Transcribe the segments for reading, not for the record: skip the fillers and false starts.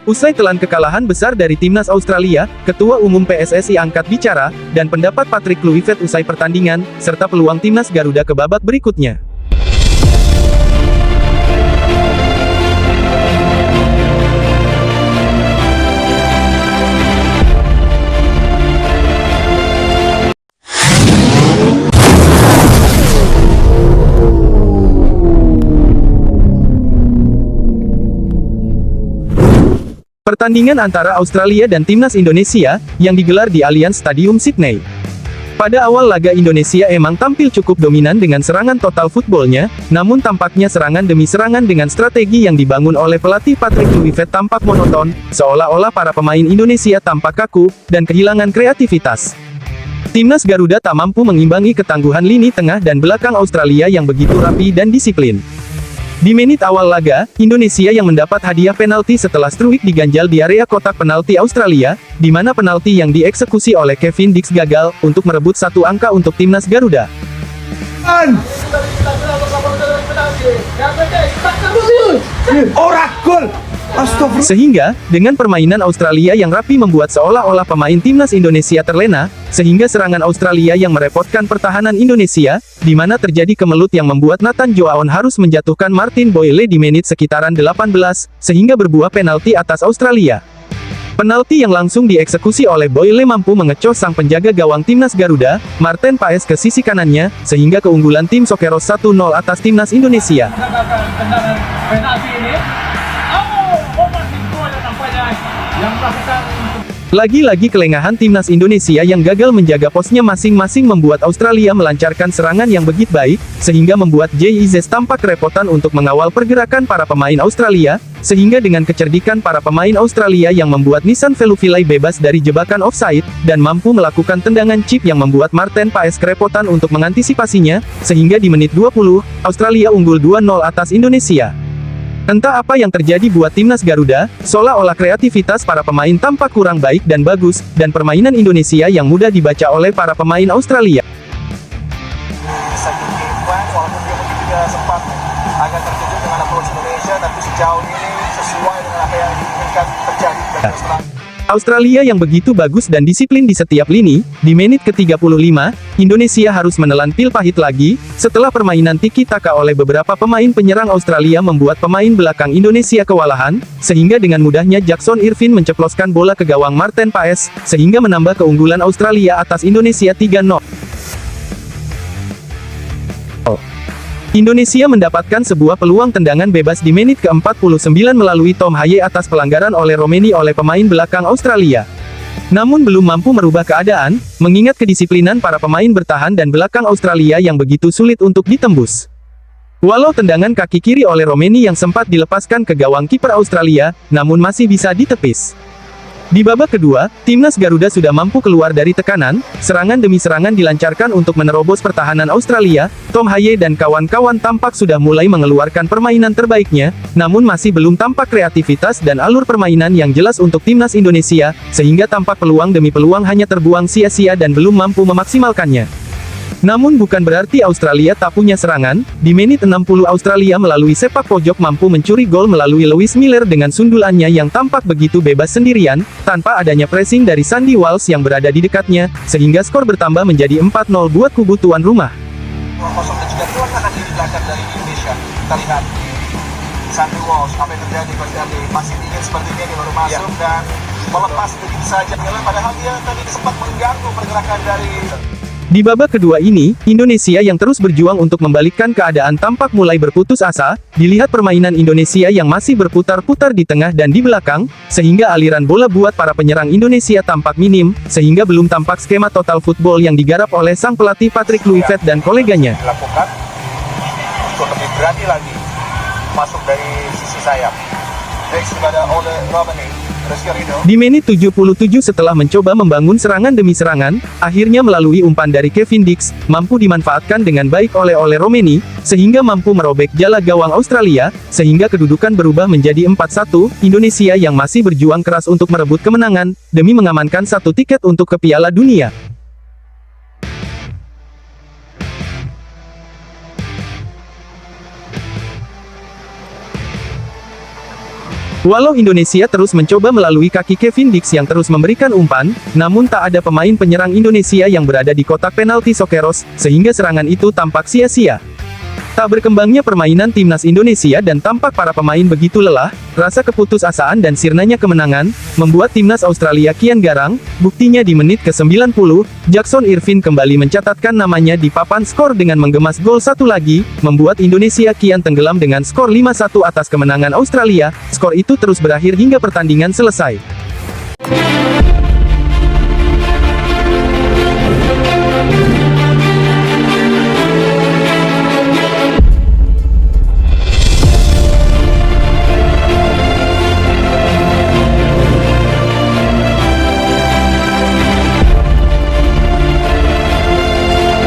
Usai telan kekalahan besar dari timnas Australia, Ketua Umum PSSI angkat bicara, dan pendapat Patrick Kluivert usai pertandingan, serta peluang timnas Garuda ke babak berikutnya. Pertandingan antara Australia dan timnas Indonesia, yang digelar di Allianz Stadium Sydney. Pada awal laga Indonesia emang tampil cukup dominan dengan serangan total footballnya, namun tampaknya serangan demi serangan dengan strategi yang dibangun oleh pelatih Patrick Kluivert tampak monoton, seolah-olah para pemain Indonesia tampak kaku, dan kehilangan kreativitas. Timnas Garuda tak mampu mengimbangi ketangguhan lini tengah dan belakang Australia yang begitu rapi dan disiplin. Di menit awal laga, Indonesia yang mendapat hadiah penalti setelah Struijk diganjal di area kotak penalti Australia, di mana penalti yang dieksekusi oleh Kevin Dix gagal, untuk merebut satu angka untuk timnas Garuda. Sehingga, dengan permainan Australia yang rapi membuat seolah-olah pemain timnas Indonesia terlena, sehingga serangan Australia yang merepotkan pertahanan Indonesia, di mana terjadi kemelut yang membuat Nathan Joaon harus menjatuhkan Martin Boyle di menit sekitaran 18, sehingga berbuah penalti atas Australia. Penalti yang langsung dieksekusi oleh Boyle mampu mengecos sang penjaga gawang timnas Garuda, Marten Paes ke sisi kanannya, sehingga keunggulan tim Sokeros 1-0 atas timnas Indonesia. Lagi-lagi kelengahan timnas Indonesia yang gagal menjaga posnya masing-masing membuat Australia melancarkan serangan yang begitu baik, sehingga membuat JIZ tampak kerepotan untuk mengawal pergerakan para pemain Australia, sehingga dengan kecerdikan para pemain Australia yang membuat Nissan Veluvillei bebas dari jebakan offside, dan mampu melakukan tendangan chip yang membuat Marten Paes kerepotan untuk mengantisipasinya, sehingga di menit 20, Australia unggul 2-0 atas Indonesia. Entah apa yang terjadi buat timnas Garuda, seolah-olah kreativitas para pemain tampak kurang baik dan bagus, dan permainan Indonesia yang mudah dibaca oleh para pemain Australia. Walaupun dia mungkin juga sempat agak terkejut dengan approach Indonesia, tapi sejauh ini sesuai dengan apa yang diinginkan terjadi. Australia yang begitu bagus dan disiplin di setiap lini, di menit ke-35, Indonesia harus menelan pil pahit lagi, setelah permainan tiki-taka oleh beberapa pemain penyerang Australia membuat pemain belakang Indonesia kewalahan, sehingga dengan mudahnya Jackson Irvine menceploskan bola ke gawang Marten Paes, sehingga menambah keunggulan Australia atas Indonesia 3-0. Indonesia mendapatkan sebuah peluang tendangan bebas di menit ke-49 melalui Tom Haye atas pelanggaran oleh Romeni oleh pemain belakang Australia. Namun belum mampu merubah keadaan, mengingat kedisiplinan para pemain bertahan dan belakang Australia yang begitu sulit untuk ditembus. Walau tendangan kaki kiri oleh Romeni yang sempat dilepaskan ke gawang kiper Australia, namun masih bisa ditepis. Di babak kedua, timnas Garuda sudah mampu keluar dari tekanan, serangan demi serangan dilancarkan untuk menerobos pertahanan Australia. Tom Haye dan kawan-kawan tampak sudah mulai mengeluarkan permainan terbaiknya, namun masih belum tampak kreativitas dan alur permainan yang jelas untuk timnas Indonesia, sehingga tampak peluang demi peluang hanya terbuang sia-sia dan belum mampu memaksimalkannya. Namun bukan berarti Australia tak punya serangan. Di menit 60 Australia melalui sepak pojok mampu mencuri gol melalui Lewis Miller dengan sundulannya yang tampak begitu bebas sendirian, tanpa adanya pressing dari Sandy Walsh yang berada di dekatnya, sehingga skor bertambah menjadi 4-0 buat kubu tuan rumah. Kosong dan juga keluarkan di belakang dari Indonesia. Kita lihat Sandy Walsh, apa yang terjadi Coach masih dingin sepertinya, dia baru masuk dan melepas begitu saja, padahal dia tadi sempat mengganggu pergerakan dari. Di babak kedua ini, Indonesia yang terus berjuang untuk membalikkan keadaan tampak mulai berputus asa. Dilihat permainan Indonesia yang masih berputar-putar di tengah dan di belakang, sehingga aliran bola buat para penyerang Indonesia tampak minim, sehingga belum tampak skema total football yang digarap oleh sang pelatih Patrick Kluivert dan koleganya. Dilakukan untuk lebih berani lagi masuk dari sisi sayap. Next kepada oleh Romeni. Di menit 77 setelah mencoba membangun serangan demi serangan, akhirnya melalui umpan dari Kevin Dix, mampu dimanfaatkan dengan baik oleh Romeni, sehingga mampu merobek jala gawang Australia, sehingga kedudukan berubah menjadi 4-1, Indonesia yang masih berjuang keras untuk merebut kemenangan, demi mengamankan satu tiket untuk ke Piala Dunia. Walau Indonesia terus mencoba melalui kaki Kevin Dix yang terus memberikan umpan, namun tak ada pemain penyerang Indonesia yang berada di kotak penalti Sokeros, sehingga serangan itu tampak sia-sia. Tak berkembangnya permainan timnas Indonesia dan tampak para pemain begitu lelah, rasa keputusasaan dan sirnanya kemenangan, membuat timnas Australia kian garang. Buktinya di menit ke-90, Jackson Irvine kembali mencatatkan namanya di papan skor dengan menggemas gol satu lagi, membuat Indonesia kian tenggelam dengan skor 5-1 atas kemenangan Australia. Skor itu terus berakhir hingga pertandingan selesai.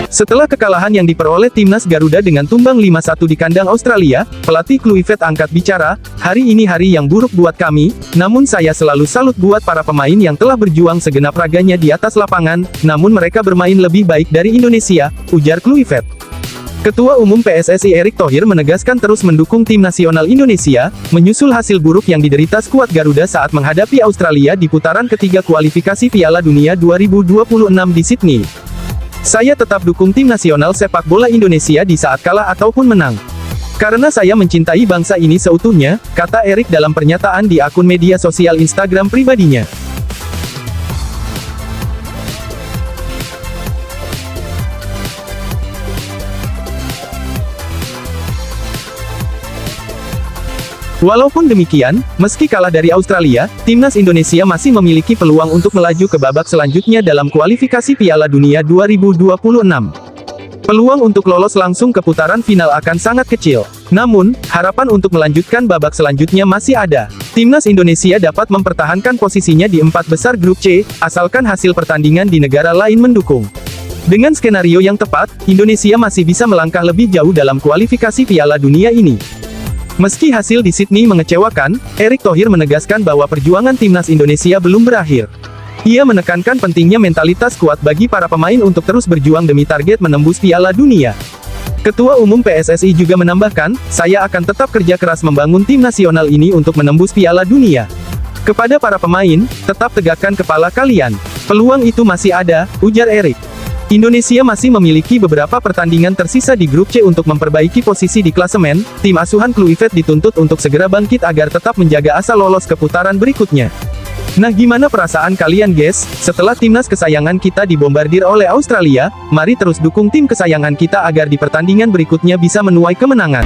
Setelah kekalahan yang diperoleh timnas Garuda dengan tumbang 5-1 di kandang Australia, pelatih Kluivert angkat bicara, "Hari ini hari yang buruk buat kami, namun saya selalu salut buat para pemain yang telah berjuang segenap raganya di atas lapangan, namun mereka bermain lebih baik dari Indonesia," ujar Kluivert. Ketua Umum PSSI Erick Thohir menegaskan terus mendukung tim nasional Indonesia, menyusul hasil buruk yang diderita skuad Garuda saat menghadapi Australia di putaran ketiga kualifikasi Piala Dunia 2026 di Sydney. "Saya tetap dukung tim nasional sepak bola Indonesia di saat kalah ataupun menang. Karena saya mencintai bangsa ini seutuhnya," kata Erick dalam pernyataan di akun media sosial Instagram pribadinya. Walaupun demikian, meski kalah dari Australia, timnas Indonesia masih memiliki peluang untuk melaju ke babak selanjutnya dalam kualifikasi Piala Dunia 2026. Peluang untuk lolos langsung ke putaran final akan sangat kecil. Namun, harapan untuk melanjutkan babak selanjutnya masih ada. Timnas Indonesia dapat mempertahankan posisinya di 4 besar grup C, asalkan hasil pertandingan di negara lain mendukung. Dengan skenario yang tepat, Indonesia masih bisa melangkah lebih jauh dalam kualifikasi Piala Dunia ini. Meski hasil di Sydney mengecewakan, Erick Thohir menegaskan bahwa perjuangan timnas Indonesia belum berakhir. Ia menekankan pentingnya mentalitas kuat bagi para pemain untuk terus berjuang demi target menembus Piala Dunia. Ketua Umum PSSI juga menambahkan, "Saya akan tetap kerja keras membangun tim nasional ini untuk menembus Piala Dunia. Kepada para pemain, tetap tegakkan kepala kalian. Peluang itu masih ada," ujar Erick. Indonesia masih memiliki beberapa pertandingan tersisa di grup C untuk memperbaiki posisi di klasemen. Tim asuhan Kluivert dituntut untuk segera bangkit agar tetap menjaga asa lolos ke putaran berikutnya. Nah, gimana perasaan kalian guys? Setelah timnas kesayangan kita dibombardir oleh Australia, mari terus dukung tim kesayangan kita agar di pertandingan berikutnya bisa menuai kemenangan.